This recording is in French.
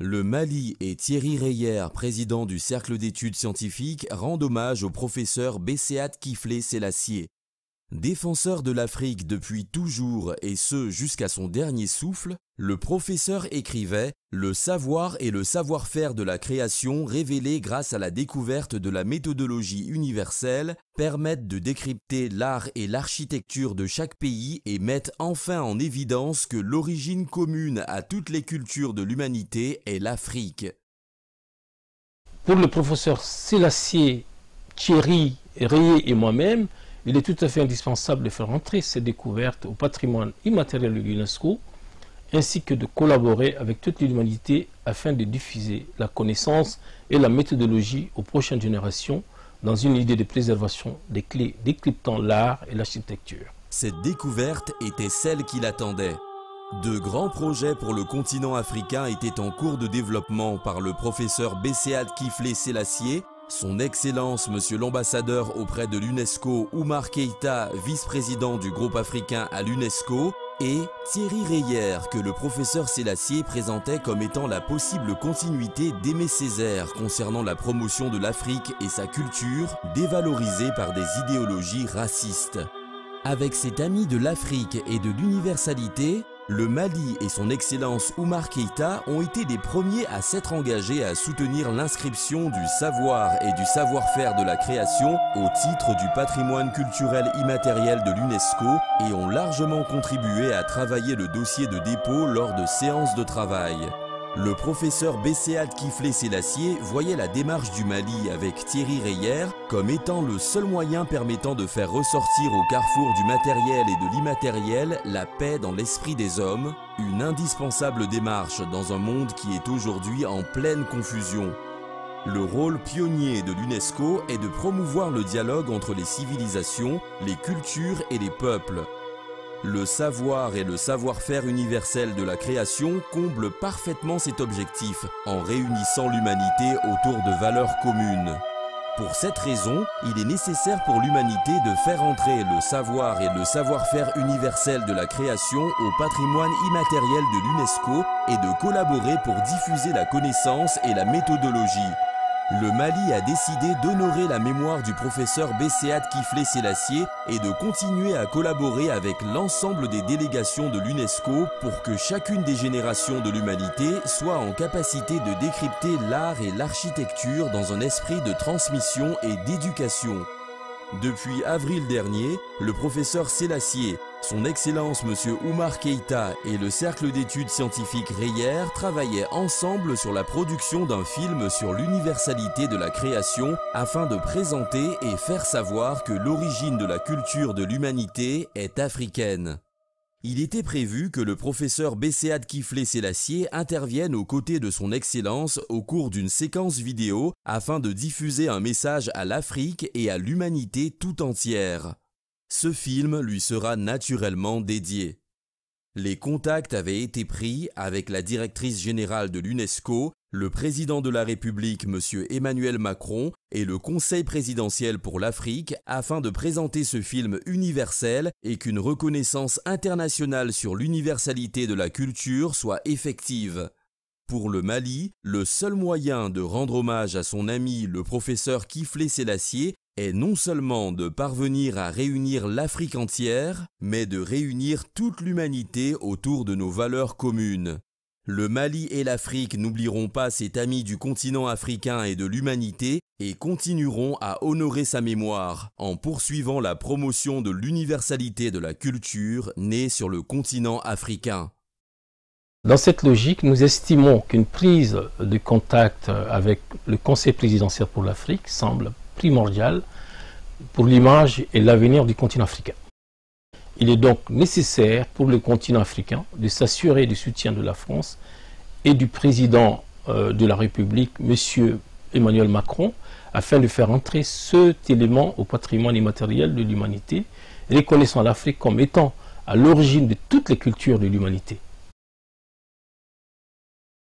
Le Mali et Thierry Reyer, président du Cercle d'études scientifiques, rendent hommage au professeur Besséat Kiflé Sélassié. Défenseur de l'Afrique depuis toujours et ce jusqu'à son dernier souffle, le professeur écrivait « Le savoir et le savoir-faire de la création révélés grâce à la découverte de la méthodologie universelle permettent de décrypter l'art et l'architecture de chaque pays et mettent enfin en évidence que l'origine commune à toutes les cultures de l'humanité est l'Afrique. » Pour le professeur Sélassié, Thierry Reyer et moi-même, il est tout à fait indispensable de faire entrer ces découvertes au patrimoine immatériel de l'UNESCO, ainsi que de collaborer avec toute l'humanité afin de diffuser la connaissance et la méthodologie aux prochaines générations dans une idée de préservation des clés décryptant l'art et l'architecture. Cette découverte était celle qu'il attendait. De grands projets pour le continent africain étaient en cours de développement par le professeur Besséat Kiflé Sélassié, son Excellence Monsieur l'ambassadeur auprès de l'UNESCO Oumar Keïta, vice-président du groupe africain à l'UNESCO, et Thierry Reyer, que le professeur Sélassié présentait comme étant la possible continuité d'Aimé Césaire concernant la promotion de l'Afrique et sa culture, dévalorisée par des idéologies racistes. Avec cet ami de l'Afrique et de l'universalité, le Mali et son Excellence Oumar Keïta ont été les premiers à s'être engagés à soutenir l'inscription du savoir et du savoir-faire de la création au titre du patrimoine culturel immatériel de l'UNESCO et ont largement contribué à travailler le dossier de dépôt lors de séances de travail. Le professeur Besséat Kiflé Sélassié voyait la démarche du Mali avec Thierry Reyer comme étant le seul moyen permettant de faire ressortir au carrefour du matériel et de l'immatériel la paix dans l'esprit des hommes, une indispensable démarche dans un monde qui est aujourd'hui en pleine confusion. Le rôle pionnier de l'UNESCO est de promouvoir le dialogue entre les civilisations, les cultures et les peuples. Le savoir et le savoir-faire universel de la création comblent parfaitement cet objectif en réunissant l'humanité autour de valeurs communes. Pour cette raison, il est nécessaire pour l'humanité de faire entrer le savoir et le savoir-faire universel de la création au patrimoine immatériel de l'UNESCO et de collaborer pour diffuser la connaissance et la méthodologie. Le Mali a décidé d'honorer la mémoire du professeur Besséat Kiflé Sélassié et de continuer à collaborer avec l'ensemble des délégations de l'UNESCO pour que chacune des générations de l'humanité soit en capacité de décrypter l'art et l'architecture dans un esprit de transmission et d'éducation. Depuis avril dernier, le professeur Sélassié, son Excellence Monsieur Oumar Keïta et le Cercle d'études scientifiques Reyer travaillaient ensemble sur la production d'un film sur l'universalité de la création afin de présenter et faire savoir que l'origine de la culture de l'humanité est africaine. Il était prévu que le professeur Besséat Kiflé Sélassié intervienne aux côtés de son Excellence au cours d'une séquence vidéo afin de diffuser un message à l'Afrique et à l'humanité tout entière. Ce film lui sera naturellement dédié. Les contacts avaient été pris avec la directrice générale de l'UNESCO, le président de la République M. Emmanuel Macron et le Conseil présidentiel pour l'Afrique afin de présenter ce film universel et qu'une reconnaissance internationale sur l'universalité de la culture soit effective. Pour le Mali, le seul moyen de rendre hommage à son ami le professeur Kiflé Sélassié est non seulement de parvenir à réunir l'Afrique entière, mais de réunir toute l'humanité autour de nos valeurs communes. Le Mali et l'Afrique n'oublieront pas cet ami du continent africain et de l'humanité et continueront à honorer sa mémoire en poursuivant la promotion de l'universalité de la culture née sur le continent africain. Dans cette logique, nous estimons qu'une prise de contact avec le Conseil présidentiel pour l'Afrique semble primordiale pour l'image et l'avenir du continent africain. Il est donc nécessaire pour le continent africain de s'assurer du soutien de la France et du président de la République, M. Emmanuel Macron, afin de faire entrer cet élément au patrimoine immatériel de l'humanité, reconnaissant l'Afrique comme étant à l'origine de toutes les cultures de l'humanité.